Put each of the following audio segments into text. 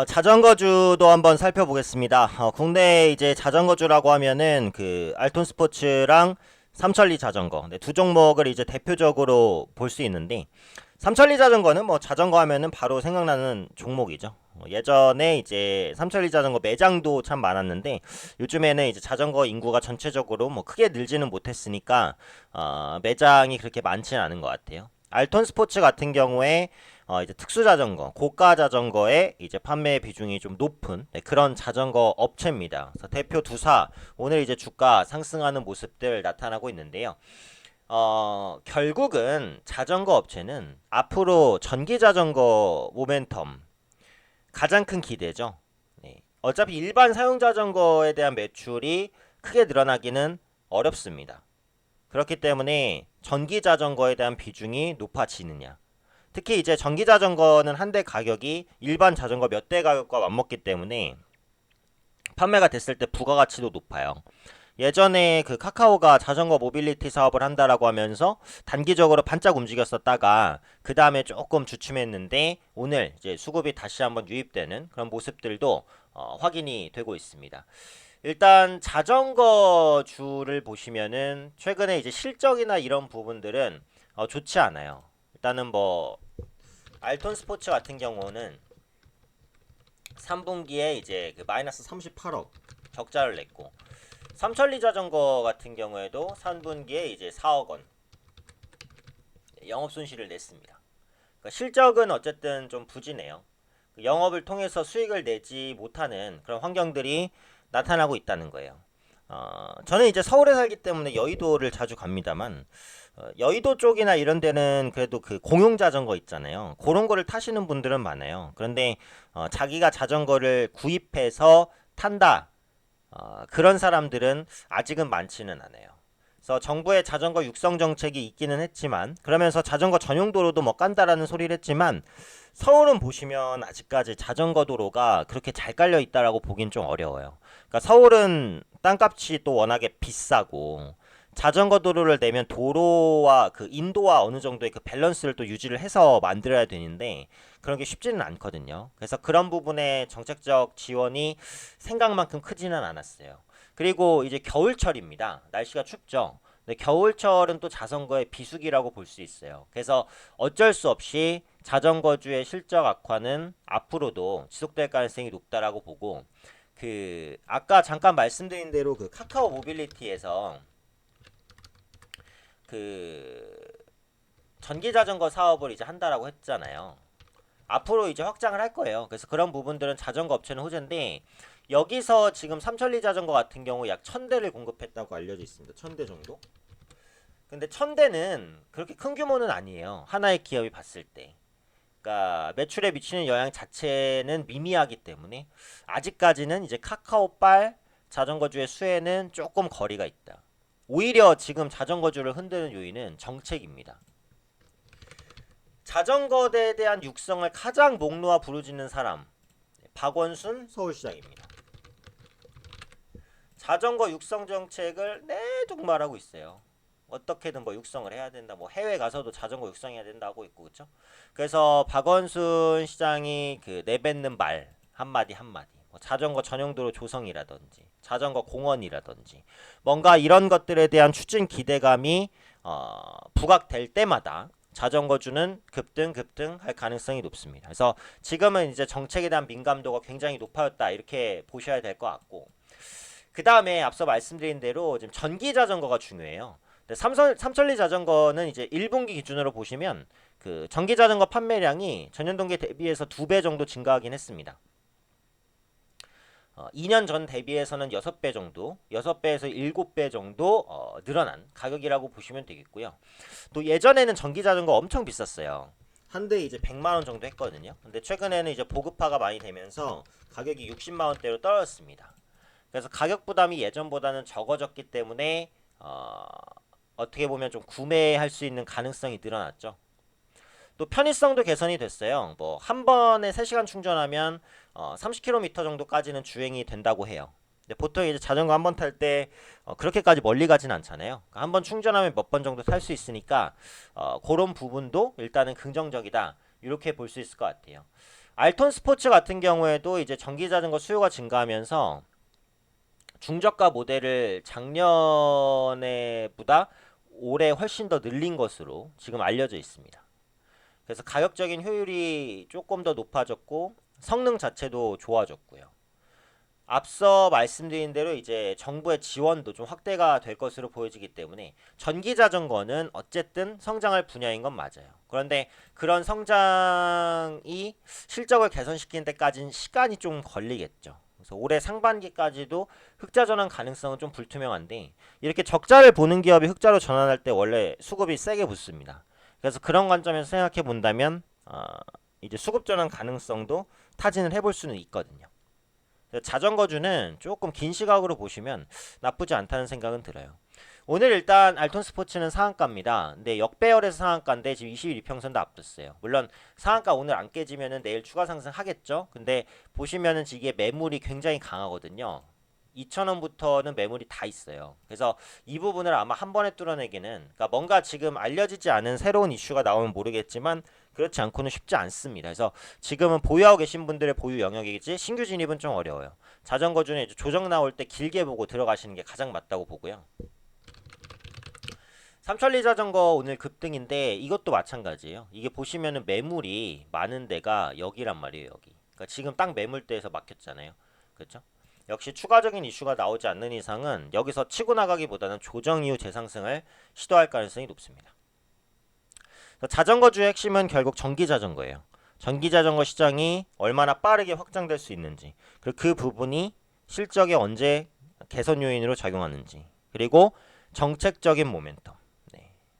자전거주도 한번 살펴보겠습니다. 국내 이제 자전거주라고 하면은 그 알톤 스포츠랑 삼천리 자전거 네, 두 종목을 이제 대표적으로 볼 수 있는데 삼천리 자전거는 뭐 자전거 하면은 바로 생각나는 종목이죠. 예전에 이제 삼천리 자전거 매장도 참 많았는데 요즘에는 이제 자전거 인구가 전체적으로 뭐 크게 늘지는 못했으니까 매장이 그렇게 많지는 않은 것 같아요. 알톤 스포츠 같은 경우에 이제 특수 자전거, 고가 자전거의 이제 판매 비중이 좀 높은 네, 그런 자전거 업체입니다. 그래서 대표 두사 오늘 이제 주가 상승하는 모습들 나타나고 있는데요. 결국은 자전거 업체는 앞으로 전기 자전거 모멘텀 가장 큰 기대죠. 네. 어차피 일반 사용 자전거에 대한 매출이 크게 늘어나기는 어렵습니다. 그렇기 때문에 전기 자전거에 대한 비중이 높아지느냐. 특히 이제 전기 자전거는 한 대 가격이 일반 자전거 몇 대 가격과 맞먹기 때문에 판매가 됐을 때 부가가치도 높아요. 예전에 그 카카오가 자전거 모빌리티 사업을 한다라고 하면서 단기적으로 반짝 움직였었다가 그 다음에 조금 주춤했는데 오늘 이제 수급이 다시 한번 유입되는 그런 모습들도 확인이 되고 있습니다. 일단 자전거주를 보시면은 최근에 이제 실적이나 이런 부분들은 좋지 않아요. 일단은 뭐 알톤 스포츠 같은 경우는 3분기에 이제 그 마이너스 38억 적자를 냈고 삼천리 자전거 같은 경우에도 3분기에 이제 4억 원 영업 손실을 냈습니다. 그러니까 실적은 어쨌든 좀 부진해요. 영업을 통해서 수익을 내지 못하는 그런 환경들이 나타나고 있다는 거예요. 저는 이제 서울에 살기 때문에 여의도를 자주 갑니다만 여의도 쪽이나 이런 데는 그래도 그 공용 자전거 있잖아요. 그런 거를 타시는 분들은 많아요. 그런데 자기가 자전거를 구입해서 탄다. 그런 사람들은 아직은 많지는 않아요. 그래서 정부의 자전거 육성 정책이 있기는 했지만 그러면서 자전거 전용 도로도 뭐 깐다라는 소리를 했지만 서울은 보시면 아직까지 자전거 도로가 그렇게 잘 깔려 있다라고 보긴 좀 어려워요. 그러니까 서울은 땅값이 또 워낙에 비싸고 자전거 도로를 내면 도로와 그 인도와 어느 정도의 그 밸런스를 또 유지를 해서 만들어야 되는데 그런 게 쉽지는 않거든요. 그래서 그런 부분에 정책적 지원이 생각만큼 크지는 않았어요. 그리고 이제 겨울철입니다. 날씨가 춥죠. 근데 겨울철은 또 자전거의 비수기라고 볼 수 있어요. 그래서 어쩔 수 없이 자전거주의 실적 악화는 앞으로도 지속될 가능성이 높다라고 보고 그 아까 잠깐 말씀드린 대로 그 카카오 모빌리티에서 그 전기 자전거 사업을 이제 한다라고 했잖아요. 앞으로 이제 확장을 할 거예요. 그래서 그런 부분들은 자전거 업체는 호재인데 여기서 지금 삼천리 자전거 같은 경우 약 1000대를 공급했다고 알려져 있습니다. 1000대 정도? 근데 1000대는 그렇게 큰 규모는 아니에요. 하나의 기업이 봤을 때. 그러니까 매출에 미치는 영향 자체는 미미하기 때문에 아직까지는 이제 카카오빨 자전거주의 수혜는 조금 거리가 있다. 오히려 지금 자전거주를 흔드는 요인은 정책입니다. 자전거에 대한 육성을 가장 목놓아 부르짖는 사람 박원순 서울시장입니다. 자전거 육성 정책을 내동 말하고 있어요. 어떻게든 뭐 육성을 해야 된다. 뭐 해외 가서도 자전거 육성해야 된다고 있고 그렇죠? 그래서 박원순 시장이 그 내뱉는 말 한마디 한마디. 뭐 자전거 전용도로 조성이라든지 자전거 공원이라든지 뭔가 이런 것들에 대한 추진 기대감이 부각될 때마다 자전거주는 급등할 가능성이 높습니다. 그래서 지금은 이제 정책에 대한 민감도가 굉장히 높아졌다 이렇게 보셔야 될 것 같고 그 다음에 앞서 말씀드린 대로 지금 전기 자전거가 중요해요. 삼천리 자전거는 이제 1분기 기준으로 보시면 그 전기 자전거 판매량이 전년 동기 대비해서 2배 정도 증가하긴 했습니다. 2년 전 대비해서는 6배 정도, 6배에서 7배 정도 늘어난 가격이라고 보시면 되겠고요. 또 예전에는 전기 자전거 엄청 비쌌어요. 한 대 이제 100만 원 정도 했거든요. 근데 최근에는 이제 보급화가 많이 되면서 가격이 60만 원대로 떨어졌습니다. 그래서 가격 부담이 예전보다는 적어졌기 때문에 어떻게 보면 좀 구매할 수 있는 가능성이 늘어났죠. 또 편의성도 개선이 됐어요. 뭐 한 번에 3시간 충전하면 30km 정도까지는 주행이 된다고 해요. 근데 보통 이제 자전거 한 번 탈 때 그렇게까지 멀리 가진 않잖아요. 그러니까 한번 충전하면 몇 번 정도 탈 수 있으니까 그런 부분도 일단은 긍정적이다. 이렇게 볼 수 있을 것 같아요. 알톤 스포츠 같은 경우에도 이제 전기 자전거 수요가 증가하면서 중저가 모델을 작년에보다 올해 훨씬 더 늘린 것으로 지금 알려져 있습니다. 그래서 가격적인 효율이 조금 더 높아졌고 성능 자체도 좋아졌고요. 앞서 말씀드린 대로 이제 정부의 지원도 좀 확대가 될 것으로 보여지기 때문에 전기 자전거는 어쨌든 성장할 분야인 건 맞아요. 그런데 그런 성장이 실적을 개선시키는 데까지는 시간이 좀 걸리겠죠. 그래서 올해 상반기까지도 흑자 전환 가능성은 좀 불투명한데 이렇게 적자를 보는 기업이 흑자로 전환할 때 원래 수급이 세게 붙습니다. 그래서 그런 관점에서 생각해 본다면 이제 수급 전환 가능성도 타진을 해볼 수는 있거든요. 자전거주는 조금 긴 시각으로 보시면 나쁘지 않다는 생각은 들어요. 오늘 일단 알톤 스포츠는 상한가입니다. 근데 역배열에서 상한가인데 지금 21평선도 앞뒀어요. 물론 상한가 오늘 안 깨지면은 내일 추가 상승하겠죠. 근데 보시면은 이게 매물이 굉장히 강하거든요. 2,000원부터는 매물이 다 있어요. 그래서 이 부분을 아마 한 번에 뚫어내기는, 그러니까 뭔가 지금 알려지지 않은 새로운 이슈가 나오면 모르겠지만 그렇지 않고는 쉽지 않습니다. 그래서 지금은 보유하고 계신 분들의 보유 영역이지 신규 진입은 좀 어려워요. 자전거 중에 조정 나올 때 길게 보고 들어가시는 게 가장 맞다고 보고요. 삼천리 자전거 오늘 급등인데 이것도 마찬가지예요. 이게 보시면은 매물이 많은 데가 여기란 말이에요. 여기. 그러니까 지금 딱 매물대에서 막혔잖아요. 그렇죠? 역시 추가적인 이슈가 나오지 않는 이상은 여기서 치고 나가기보다는 조정 이후 재상승을 시도할 가능성이 높습니다. 자전거주의 핵심은 결국 전기자전거예요. 전기자전거 시장이 얼마나 빠르게 확장될 수 있는지, 그리고 그 부분이 실적에 언제 개선 요인으로 작용하는지, 그리고 정책적인 모멘텀.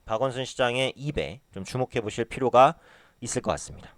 박원순 시장의 입에 좀 주목해 보실 필요가 있을 것 같습니다.